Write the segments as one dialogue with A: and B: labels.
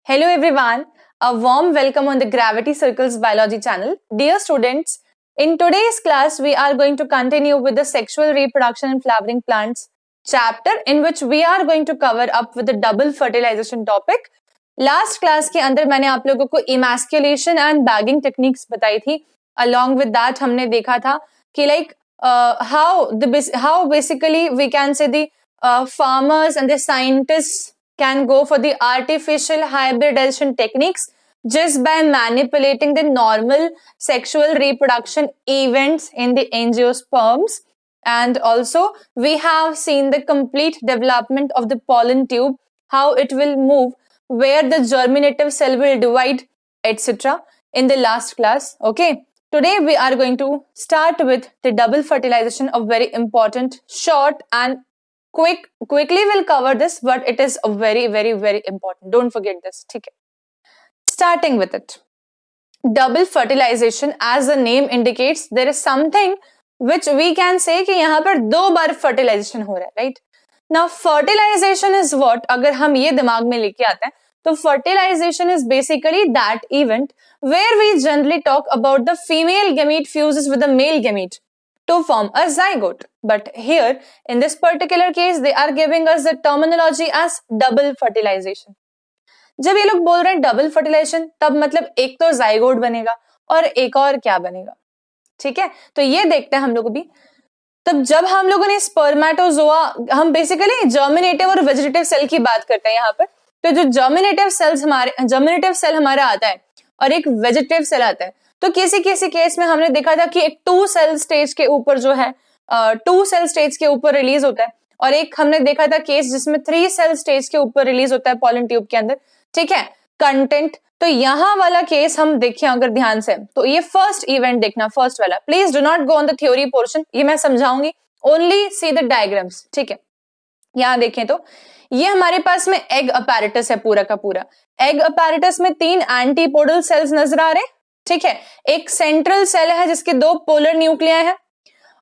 A: Hello everyone, a warm welcome on the Gravity Circles Biology channel. Dear students, in today's class we are going to continue with the sexual reproduction in flowering plants chapter in which we are going to cover up with the double fertilization topic. Last class के अंदर मैंने आप लोगों को emasculation and bagging techniques बताई थी. Along with that हमने देखा था कि how basically we can say the farmers and the scientists can go for the artificial hybridization techniques just by manipulating the normal sexual reproduction events in the angiosperms. And also we have seen the complete development of the pollen tube, how it will move, where the germinative cell will divide, etc. in the last class. Okay, today we are going to start with the double fertilization, a very important, short and quickly we'll cover this, but it is a very important. Don't forget this. ठीक है. Starting with it. Double fertilization, as the name indicates, there is something which we can say कि यहाँ पर दो बार fertilization हो रहा है, right? Now fertilization is what? अगर हम ये दिमाग में लेके आते हैं, तो fertilization is basically that event where we generally talk about the female gamete fuses with the male gamete to form a zygote. But here, in this particular case, they are giving us the terminology as double fertilization. जब ये लोग बोल रहे हैं double fertilisation, तब मतलब एक तो जाइगोट बनेगा और एक और क्या बनेगा, ठीक है? तो ये देखते हैं हम लोग भी. तब जब हम लोगों ने स्पर्मेटोजोआ, हम बेसिकली जर्मिनेटिव और वेजिटेटिव सेल की बात करते हैं यहाँ पर. तो जो जर्मिनेटिव सेल हमारा आता है और एक वेजिटेटिव सेल आता है, तो किसी केस में हमने देखा था कि एक 2 सेल स्टेज के ऊपर जो है 2 सेल स्टेज के ऊपर रिलीज होता है, और एक हमने देखा था केस जिसमें 3 सेल स्टेज के ऊपर रिलीज होता है पॉलन ट्यूब के अंदर, ठीक है? कंटेंट. तो यहाँ वाला केस हम देखें अगर ध्यान से, तो ये फर्स्ट इवेंट देखना, फर्स्ट वाला. Please do not go on the theory portion, ये मैं समझाऊंगी, ओनली सी द डायग्राम्स, ठीक है? यहाँ देखें तो ये हमारे पास में एग अपैरेटस है पूरा का पूरा. एग अपैरेटस में 3 एंटीपोडल सेल्स नजर आ रहे हैं, ठीक है? एक सेंट्रल सेल है जिसके 2 पोलर न्यूक्लियाई है,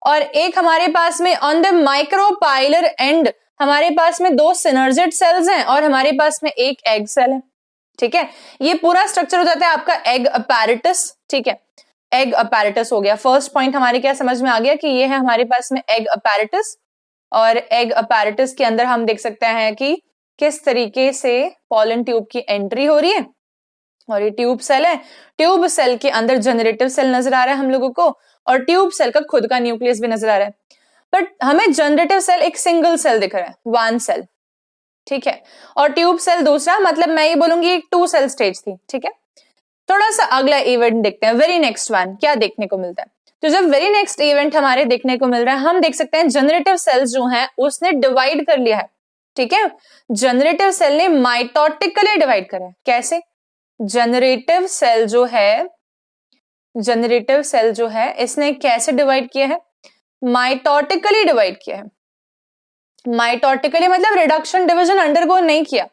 A: और एक हमारे पास में ऑन द माइक्रोपाइलर एंड हमारे पास में 2 सिनर्जिड सेल्स हैं, और हमारे पास में एक एग सेल है, ठीक है? ये पूरा स्ट्रक्चर हो जाता है आपका एग अपैरेटस, ठीक है? एग अपैरेटस हो गया. फर्स्ट पॉइंट हमारे क्या समझ में आ गया कि ये है हमारे पास में एग अपैरेटस, और एग अपैरेटस के अंदर हम देख सकते हैं कि किस तरीके से पॉलन ट्यूब की एंट्री हो रही है. और ये ट्यूब सेल है, ट्यूब सेल के अंदर जनरेटिव सेल नजर आ रहा है हम लोगों को, और ट्यूब सेल का खुद का न्यूक्लियस भी नजर आ रहा है. बट हमें जनरेटिव सेल एक सिंगल सेल दिख रहा है, 1 सेल, ठीक है? और ट्यूब सेल दूसरा, मतलब मैं ये बोलूंगी 2 सेल स्टेज थी, ठीक है? थोड़ा सा अगला इवेंट देखते हैं, वेरी नेक्स्ट वन क्या देखने को मिलता है. तो जब वेरी नेक्स्ट इवेंट हमारे देखने को मिल रहा है, हम देख सकते हैं जनरेटिव सेल्स जो हैं उसने डिवाइड कर लिया है, ठीक है? जनरेटिव सेल ने माइटोटिकली डिवाइड करा है. कैसे? जनरेटिव सेल जो है इसने कैसे डिवाइड किया है? माइटोटिकली डिवाइड किया है. माइटोटिकली मतलब रिडक्शन डिवीजन अंडरगो नहीं किया,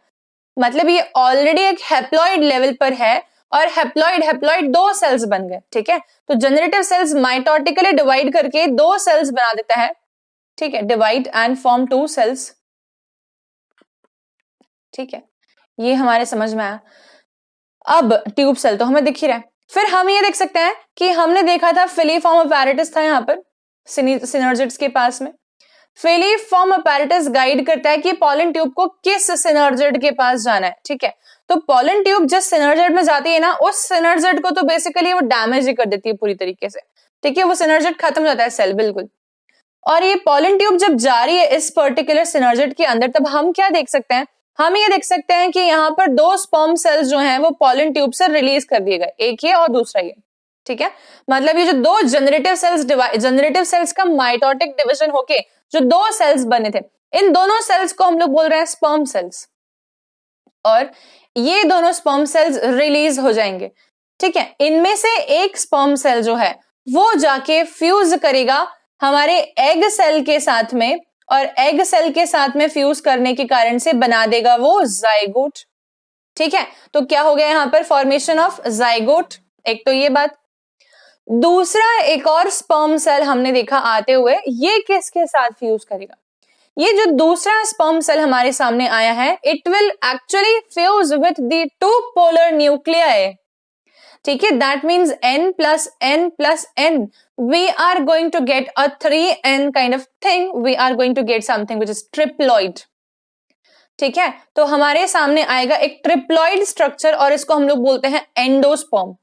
A: मतलब ये ऑलरेडी एक हैप्लॉइड लेवल पर है, और हैप्लॉइड 2 सेल्स बन गए, ठीक है? तो जनरेटिव सेल्स माइटोटिकली डिवाइड करके 2 सेल्स बना देता है, ठीक है? डिवाइड एंड फॉर्म 2 सेल्स, ठीक है? ये हमारे समझ में आया. अब ट्यूब सेल तो हमें दिख ही रहा है. फिर हम ये देख सकते हैं कि हमने देखा था फिलीफॉर्म अपैरेटस था यहाँ पर सिनर्जिड्स के पास में. फिलीफॉर्म अपैरेटस गाइड करता है कि पॉलन ट्यूब को किस सिनर्जिड के पास जाना है, ठीक है? तो पॉलन ट्यूब जिस सिनर्जिड में जाती है ना, उस सिनर्जिड को तो बेसिकली वो डैमेज ही कर देती है पूरी तरीके से, ठीक है? वो सिनर्जिड खत्म हो जाता है सेल बिल्कुल. और ये पॉलन ट्यूब जब जा रही है इस पर्टिकुलर सिनर्जिड के अंदर, तब हम क्या देख सकते हैं? हम ये देख सकते हैं कि यहाँ पर 2 स्पर्म सेल्स जो हैं वो पॉलन ट्यूब से रिलीज कर दिए गए, एक ये और दूसरा ये, ठीक है? मतलब ये जो 2 जनरेटिव सेल्स का माइटोटिक डिवीजन होके जो 2 सेल्स बने थे, इन दोनों सेल्स को हम लोग बोल रहे हैं स्पर्म सेल्स, और ये दोनों स्पर्म सेल्स रिलीज हो जाएंगे, ठीक है? इनमें से एक स्पर्म सेल जो है वो जाके फ्यूज करेगा हमारे एग सेल के साथ में, और एग सेल के साथ में फ्यूज करने के कारण से बना देगा वो जाइगोट, ठीक है? तो क्या हो गया यहाँ पर? Formation of zygote. एक तो ये बात. दूसरा, एक और स्पर्म सेल हमने देखा आते हुए, ये किसके साथ फ्यूज करेगा? ये जो दूसरा स्पर्म सेल हमारे सामने आया है, it will actually fuse with the two polar nuclei, ठीक है, that means n plus n plus n, we are going to get a 3n kind of thing, we are going to get something which is triploid, ठीक है। तो हमारे सामने आएगा एक triploid structure और इसको हम लोग बोलते हैं एंडोस्पर्म,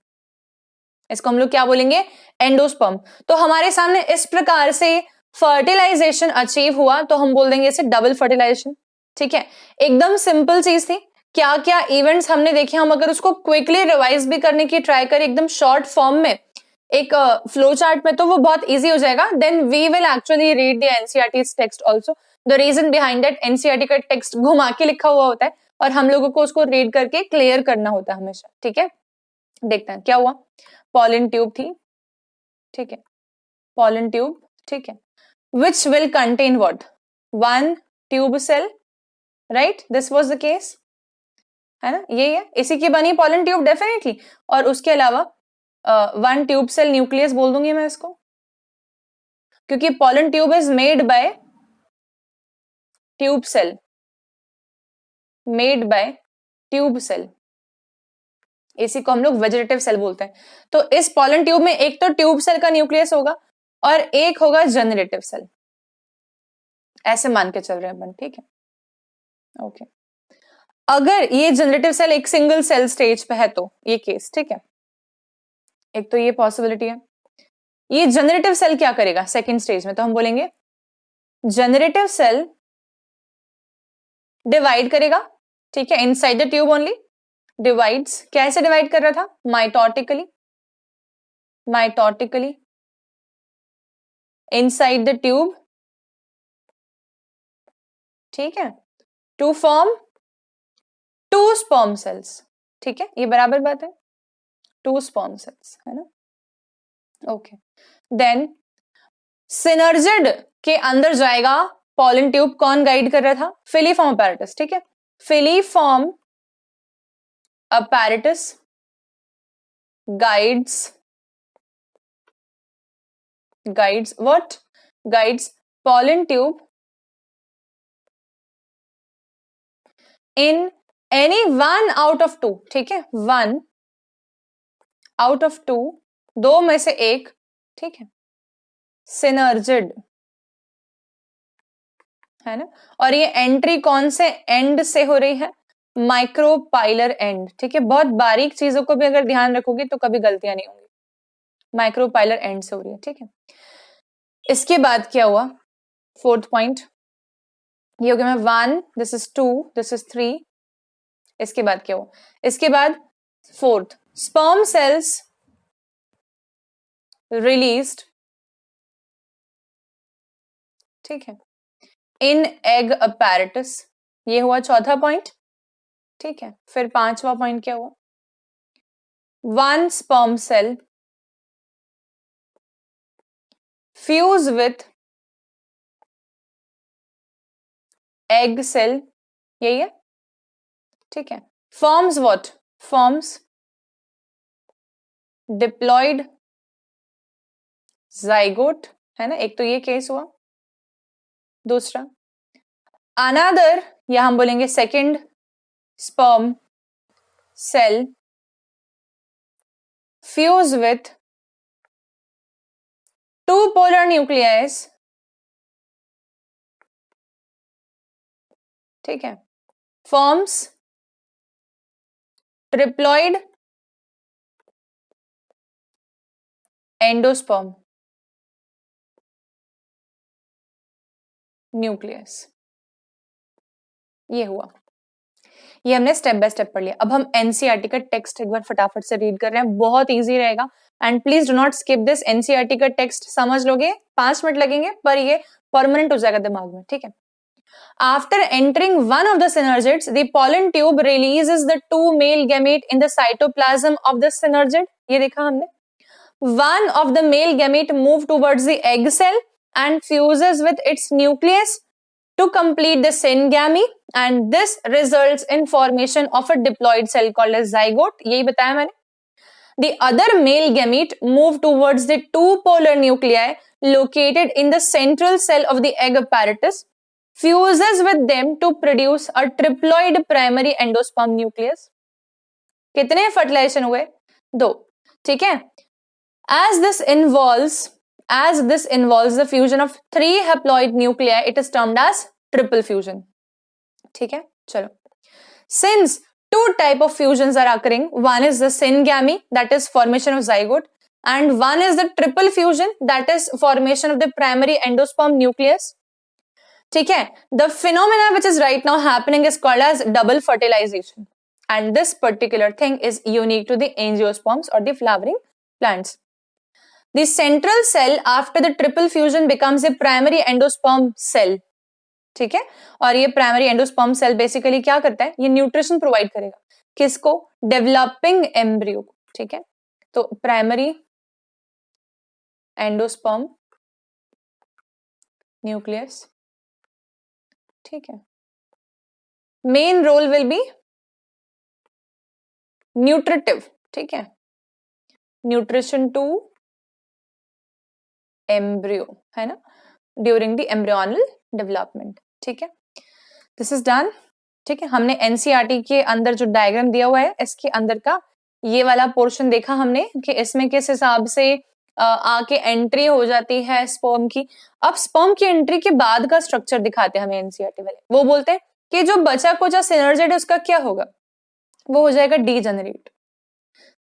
A: इसको हम लोग क्या बोलेंगे, एंडोस्पर्म। तो हमारे सामने इस प्रकार से फर्टिलाइजेशन अचीव हुआ तो हम बोल देंगे इसे डबल फर्टिलाइजेशन, ठीक है। एकदम सिंपल चीज थी, क्या क्या इवेंट्स हमने देखे, हम अगर उसको क्विकली रिवाइज भी करने की ट्राई करें एकदम शॉर्ट फॉर्म में एक फ्लो चार्ट में, तो वो बहुत इजी हो जाएगा। Then we will actually read the NCERT text also, the reason behind that NCERT का टेक्स्ट घुमा के लिखा हुआ होता है और हम लोगों को उसको रीड करके क्लियर करना होता है हमेशा, ठीक है। देखते हैं क्या हुआ। पॉलन ट्यूब थी, ठीक है, पॉलन ट्यूब, ठीक है, which will contain what, one tube cell, right, this was the case, है ना, ये है, इसी की बनी पॉलन ट्यूब डेफिनेटली। और उसके अलावा वन ट्यूब सेल न्यूक्लियस बोल दूंगी मैं इसको, क्योंकि pollen tube is made by tube cell, made by tube cell, इसी को हम लोग वेजिटेटिव सेल बोलते हैं। तो इस पॉलन ट्यूब में एक तो ट्यूब सेल का न्यूक्लियस होगा और एक होगा जनरेटिव सेल, ऐसे मान के चल रहे हैं अपन, ठीक है, ओके। अगर ये जनरेटिव सेल एक सिंगल सेल स्टेज पे है तो ये केस, ठीक है, एक तो ये पॉसिबिलिटी है। ये जनरेटिव सेल क्या करेगा सेकेंड स्टेज में, तो हम बोलेंगे जनरेटिव सेल डिवाइड करेगा, ठीक है, inside the tube only, divides, कैसे डिवाइड कर रहा था, mitotically, mitotically inside the tube, ठीक है, to form two sperm cells, ठीक है, ये बराबर बात है, टू स्पर्म सेल्स, है ना, ओके। देन सिनर्जिड के अंदर जाएगा पॉलन ट्यूब, कौन गाइड कर रहा था, फिलीफॉर्म अपैरेटस, ठीक है, filiform apparatus guides what, guides pollen tube in any one out of two, ठीक है, one out of two, दो में से एक, ठीक है, सिनर्जिड, है ना। और ये एंट्री कौन से एंड से हो रही है, माइक्रोपाइलर एंड, ठीक है, बहुत बारीक चीजों को भी अगर ध्यान रखोगे तो कभी गलतियां नहीं होंगी, माइक्रोपाइलर एंड से हो रही है, ठीक है। इसके बाद क्या हुआ, फोर्थ पॉइंट ये हो गया, मैं 1, दिस इज 2, दिस इज 3, इसके बाद क्या हुआ, इसके बाद फोर्थ, स्पर्म सेल्स रिलीज्ड, ठीक है, इन एग अपैरेटस, ये हुआ चौथा पॉइंट, ठीक है। फिर पांचवा पॉइंट क्या हुआ, one sperm cell fuse with egg cell, यही है, ठीक है, forms what, forms diploid zygote, है ना, एक तो ये केस हुआ। दूसरा अनदर, या हम बोलेंगे second sperm cell fuse with two polar nuclei, ठीक है, forms triploid endosperm nucleus, ये हुआ। ये हमने स्टेप बाय स्टेप पढ़ लिया। अब हम एनसीईआरटी का टेक्स्ट एक बार फटाफट से रीड कर रहे हैं, बहुत इजी रहेगा, and please do not skip this. NCERT का टेक्स्ट समझ लोगे, 5 मिनट लगेंगे पर ये परमानेंट हो जाएगा दिमाग में, ठीक है। After entering one of the synergids, the pollen tube releases the two male gamete in the cytoplasm of the synergid. ये देखा हमने, one of the male gamete move towards the egg cell and fuses with its nucleus to complete the syngamy, and this results in formation of a diploid cell called as zygote. यही बताया मैंने. The other male gamete move towards the two polar nuclei located in the central cell of the egg apparatus. fuses with them to produce a triploid primary endosperm nucleus. कितने fertilization हुए? 2. ठीक है. As this involves the fusion of 3 haploid nuclei, it is termed as triple fusion. ठीक है, चलो. Since 2 type of fusions are occurring, one is the syngamy, that is formation of zygote, and one is the triple fusion, that is formation of the primary endosperm nucleus. ठीक है, the phenomena which is right now happening is called as double fertilization, and this particular thing is unique to the angiosperms or the flowering plants. The central cell after the triple fusion becomes a primary endosperm cell. ठीक है, और ये primary endosperm cell basically क्या करता है? ये nutrition provide करेगा किसको? डेवलपिंग एम्ब्रियो को. ठीक है, तो प्राइमरी एंडोस्पर्म न्यूक्लियस. ठीक है, main role will be nutritive. ठीक है, न्यूट्रिशन टू एम्ब्रियो है ना, ड्यूरिंग द एम्ब्रियोनल डेवलपमेंट. ठीक है, दिस इज डन. ठीक है, हमने एनसीईआरटी के अंदर जो डायग्राम दिया हुआ है इसके अंदर का ये वाला पोर्शन देखा हमने कि इसमें किस हिसाब से आके एंट्री हो जाती है स्पर्म की. अब स्पर्म की एंट्री के बाद का स्ट्रक्चर दिखाते हैं हमें एनसीईआरटी वाले. वो बोलते हैं कि जो बचा कुचा सिनर्जेट है उसका क्या होगा? वो हो जाएगा डीजनरेट.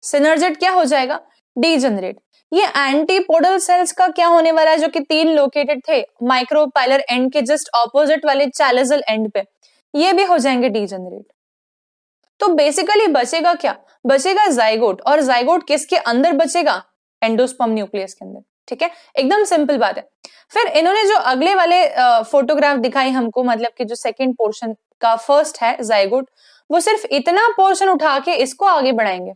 A: सिनर्जेट क्या हो जाएगा? डीजनरेट. ये एंटीपोडल सेल्स का क्या होने वाला है जो कि 3 लोकेटेड थे माइक्रोपाइलर एंड के जस्ट ऑपोजिट वाले चैलेजल एंड पे, ये भी हो जाएंगे डीजनरेट. तो बेसिकली बचेगा क्या? बचेगा जाइगोट. और जाइगोट किसके अंदर बचेगा? एंडोस्पर्म न्यूक्लियस के अंदर. ठीक है, एकदम सिंपल बात है. फिर इन्होंने जो अगले वाले फोटोग्राफ दिखाई हमको, मतलब कि जो सेकेंड पोर्शन का फर्स्ट है जाइगोट, वो सिर्फ इतना पोर्शन उठा के इसको आगे बढ़ाएंगे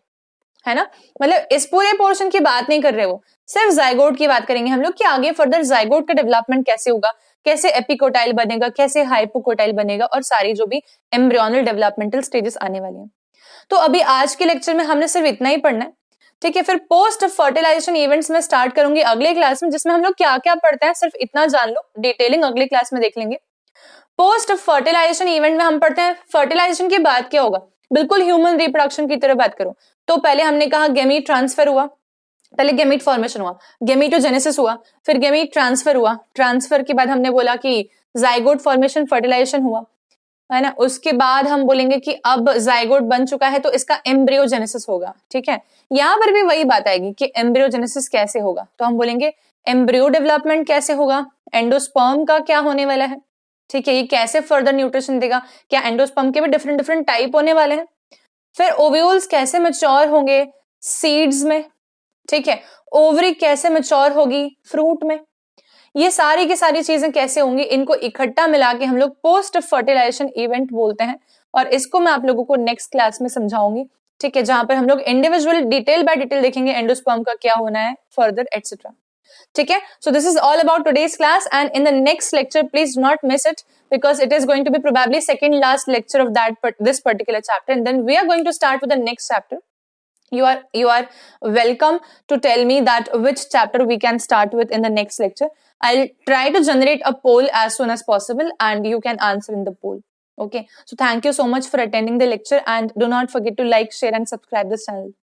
A: है ना. मतलब इस पूरे पोर्शन की बात नहीं कर रहे, वो सिर्फ जाइगोट की बात करेंगे हम लोग कि आगे फर्दर जाइगोट का डेवलपमेंट कैसे होगा, कैसे एपिकोटाइल बनेगा, कैसे हाइपोकोटाइल बनेगा, और सारी जो भी एम्ब्रियोनल डेवलपमेंटल स्टेजेस आने वाली हैं. तो अभी आज के लेक्चर में हमने सिर्फ इतना ही पढ़ना है. ठीक है, फिर पोस्ट फर्टिलाइजेशन इवेंट्स में स्टार्ट करूंगी अगले क्लास में, जिसमें हम लोग क्या क्या पढ़ते हैं सिर्फ इतना जान लो. डिटेलिंग अगले क्लास में देख लेंगे. पोस्ट फर्टिलाइजेशन इवेंट में हम पढ़ते हैं फर्टिलाइजेशन के बाद क्या होगा. बिल्कुल ह्यूमन रिप्रोडक्शन की तरह बात करो तो पहले हमने कहा गेमीट ट्रांसफर हुआ, पहले गेमीट फॉर्मेशन हुआ, गेमीटोजेनेसिस हुआ, फिर गेमीट ट्रांसफर हुआ. ट्रांसफर के बाद हमने बोला कि जाइगोट फॉर्मेशन फर्टिलाइजेशन हुआ है ना. उसके बाद हम बोलेंगे कि अब जाइगोट बन चुका है तो इसका एम्ब्रियोजेनेसिस होगा. ठीक है, यहाँ पर भी वही बात आएगी कि एम्ब्रियोजेनेसिस कैसे होगा. तो हम बोलेंगे एम्ब्रियो डेवलपमेंट कैसे होगा, एंडोस्पर्म का क्या होने वाला है. ठीक है, ये कैसे फर्दर न्यूट्रिशन देगा, क्या एंडोस्पर्म के भी डिफरेंट डिफरेंट टाइप होने वाले हैं. फिर ओव्यूल्स कैसे मैच्योर होंगे सीड्स में. ठीक है, ओवरी कैसे मैच्योर होगी फ्रूट में. ये सारी की सारी चीजें कैसे होंगी, इनको इकट्ठा मिला के हम लोग पोस्ट फर्टिलाइजेशन इवेंट बोलते हैं. और इसको मैं आप लोगों को नेक्स्ट क्लास में समझाऊंगी. ठीक है, जहां पर हम लोग इंडिविजुअल डिटेल बाय डिटेल देखेंगे एंडोस्पर्म का क्या होना है फर्दर एटसेट्रा. ठीक है, so this is all about today's class, and in the next lecture please do not miss it because it is going to be probably second last lecture of this particular chapter, and then we are going to start with the next chapter. You are welcome to tell me that which chapter we can start with in the next lecture. I'll try to generate a poll as soon as possible and you can answer in the poll. Okay, so thank you so much for attending the lecture and do not forget to like, share and subscribe this channel.